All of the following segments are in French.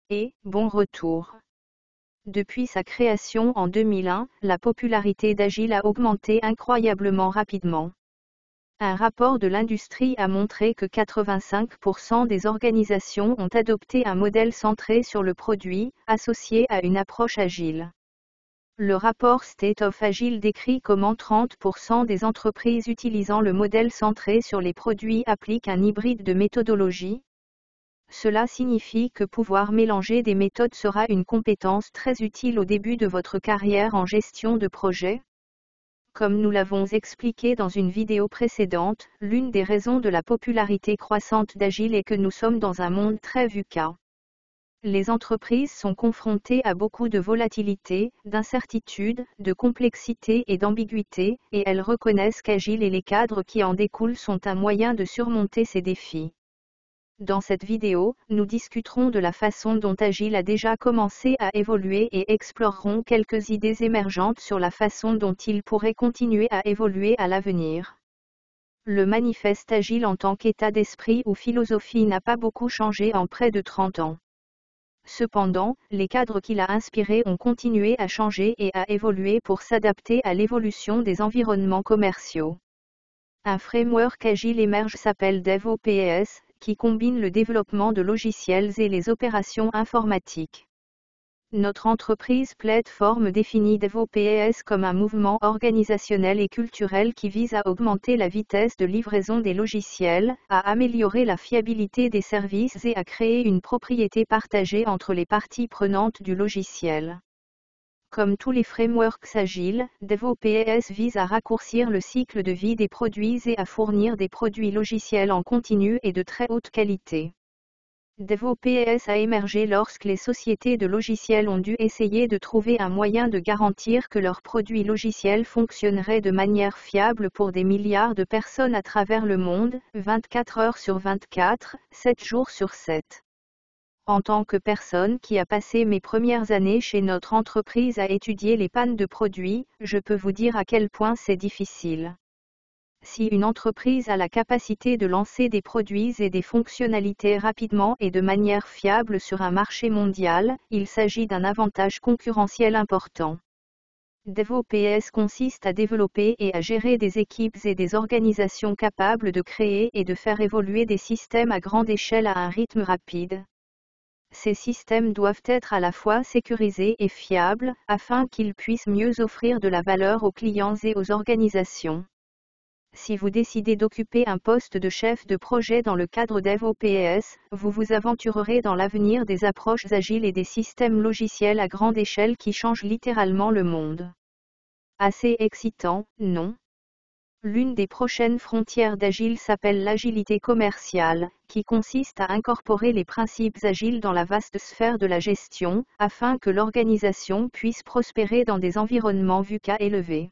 Et, bon retour. Depuis sa création en 2001, la popularité d'Agile a augmenté incroyablement rapidement. Un rapport de l'industrie a montré que 85% des organisations ont adopté un modèle centré sur le produit, associé à une approche agile. Le rapport State of Agile décrit comment 30% des entreprises utilisant le modèle centré sur les produits appliquent un hybride de méthodologie. Cela signifie que pouvoir mélanger des méthodes sera une compétence très utile au début de votre carrière en gestion de projet. Comme nous l'avons expliqué dans une vidéo précédente, l'une des raisons de la popularité croissante d'Agile est que nous sommes dans un monde très VUCA. Les entreprises sont confrontées à beaucoup de volatilité, d'incertitude, de complexité et d'ambiguïté, et elles reconnaissent qu'Agile et les cadres qui en découlent sont un moyen de surmonter ces défis. Dans cette vidéo, nous discuterons de la façon dont Agile a déjà commencé à évoluer et explorerons quelques idées émergentes sur la façon dont il pourrait continuer à évoluer à l'avenir. Le manifeste Agile en tant qu'état d'esprit ou philosophie n'a pas beaucoup changé en près de 30 ans. Cependant, les cadres qui l'a inspiré ont continué à changer et à évoluer pour s'adapter à l'évolution des environnements commerciaux. Un framework Agile émerge s'appelle DevOps, qui combine le développement de logiciels et les opérations informatiques. Notre entreprise Plateforme définit DevOps comme un mouvement organisationnel et culturel qui vise à augmenter la vitesse de livraison des logiciels, à améliorer la fiabilité des services et à créer une propriété partagée entre les parties prenantes du logiciel. Comme tous les frameworks agiles, DevOps vise à raccourcir le cycle de vie des produits et à fournir des produits logiciels en continu et de très haute qualité. DevOps a émergé lorsque les sociétés de logiciels ont dû essayer de trouver un moyen de garantir que leurs produits logiciels fonctionneraient de manière fiable pour des milliards de personnes à travers le monde, 24 heures sur 24, 7 jours sur 7. En tant que personne qui a passé mes premières années chez notre entreprise à étudier les pannes de produits, je peux vous dire à quel point c'est difficile. Si une entreprise a la capacité de lancer des produits et des fonctionnalités rapidement et de manière fiable sur un marché mondial, il s'agit d'un avantage concurrentiel important. DevOps consiste à développer et à gérer des équipes et des organisations capables de créer et de faire évoluer des systèmes à grande échelle à un rythme rapide. Ces systèmes doivent être à la fois sécurisés et fiables, afin qu'ils puissent mieux offrir de la valeur aux clients et aux organisations. Si vous décidez d'occuper un poste de chef de projet dans le cadre DevOps, vous vous aventurerez dans l'avenir des approches agiles et des systèmes logiciels à grande échelle qui changent littéralement le monde. Assez excitant, non ? L'une des prochaines frontières d'Agile s'appelle l'agilité commerciale, qui consiste à incorporer les principes agiles dans la vaste sphère de la gestion, afin que l'organisation puisse prospérer dans des environnements VUCA élevés.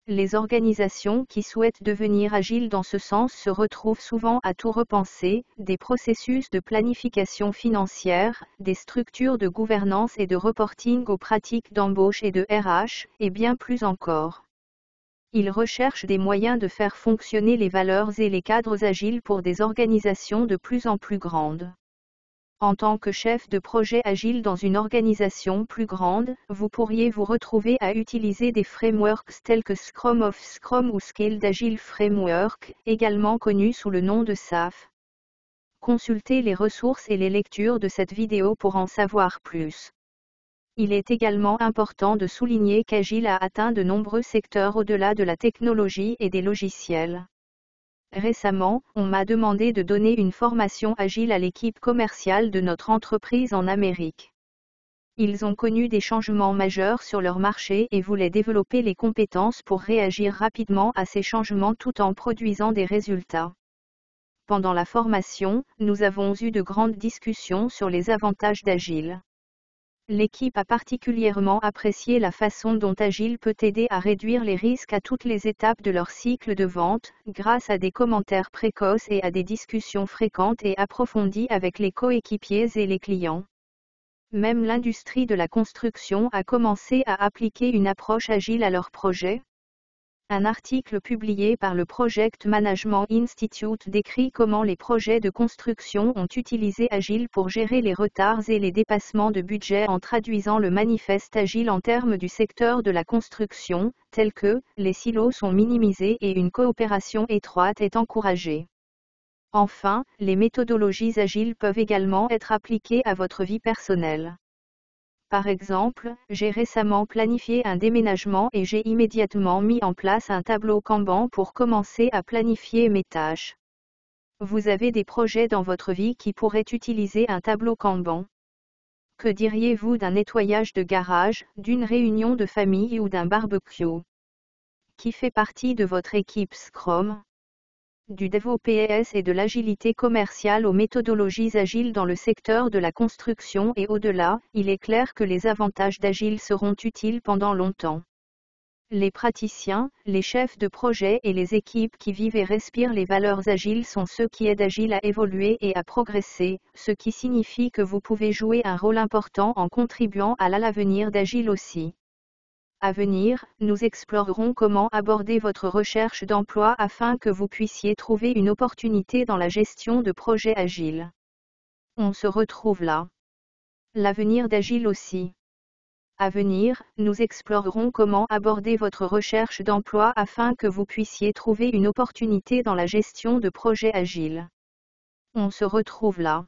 Les organisations qui souhaitent devenir agiles dans ce sens se retrouvent souvent à tout repenser, des processus de planification financière, des structures de gouvernance et de reporting aux pratiques d'embauche et de RH, et bien plus encore. Ils recherchent des moyens de faire fonctionner les valeurs et les cadres agiles pour des organisations de plus en plus grandes. En tant que chef de projet agile dans une organisation plus grande, vous pourriez vous retrouver à utiliser des frameworks tels que Scrum of Scrum ou Scaled Agile Framework, également connus sous le nom de SAF. Consultez les ressources et les lectures de cette vidéo pour en savoir plus. Il est également important de souligner qu'Agile a atteint de nombreux secteurs au-delà de la technologie et des logiciels. Récemment, on m'a demandé de donner une formation Agile à l'équipe commerciale de notre entreprise en Amérique. Ils ont connu des changements majeurs sur leur marché et voulaient développer les compétences pour réagir rapidement à ces changements tout en produisant des résultats. Pendant la formation, nous avons eu de grandes discussions sur les avantages d'Agile. L'équipe a particulièrement apprécié la façon dont Agile peut aider à réduire les risques à toutes les étapes de leur cycle de vente, grâce à des commentaires précoces et à des discussions fréquentes et approfondies avec les coéquipiers et les clients. Même l'industrie de la construction a commencé à appliquer une approche agile à leurs projets. Un article publié par le Project Management Institute décrit comment les projets de construction ont utilisé Agile pour gérer les retards et les dépassements de budget en traduisant le manifeste Agile en termes du secteur de la construction, tel que les silos sont minimisés et une coopération étroite est encouragée. Enfin, les méthodologies agiles peuvent également être appliquées à votre vie personnelle. Par exemple, j'ai récemment planifié un déménagement et j'ai immédiatement mis en place un tableau Kanban pour commencer à planifier mes tâches. Vous avez des projets dans votre vie qui pourraient utiliser un tableau Kanban. Que diriez-vous d'un nettoyage de garage, d'une réunion de famille ou d'un barbecue? Qui fait partie de votre équipe Scrum? Du DevOps et de l'agilité commerciale aux méthodologies agiles dans le secteur de la construction et au-delà, il est clair que les avantages d'Agile seront utiles pendant longtemps. Les praticiens, les chefs de projet et les équipes qui vivent et respirent les valeurs agiles sont ceux qui aident Agile à évoluer et à progresser, ce qui signifie que vous pouvez jouer un rôle important en contribuant à l'avenir d'Agile aussi. À venir, nous explorerons comment aborder votre recherche d'emploi afin que vous puissiez trouver une opportunité dans la gestion de projets agiles. On se retrouve là. L'avenir d'Agile aussi. À venir, nous explorerons comment aborder votre recherche d'emploi afin que vous puissiez trouver une opportunité dans la gestion de projets agiles. On se retrouve là.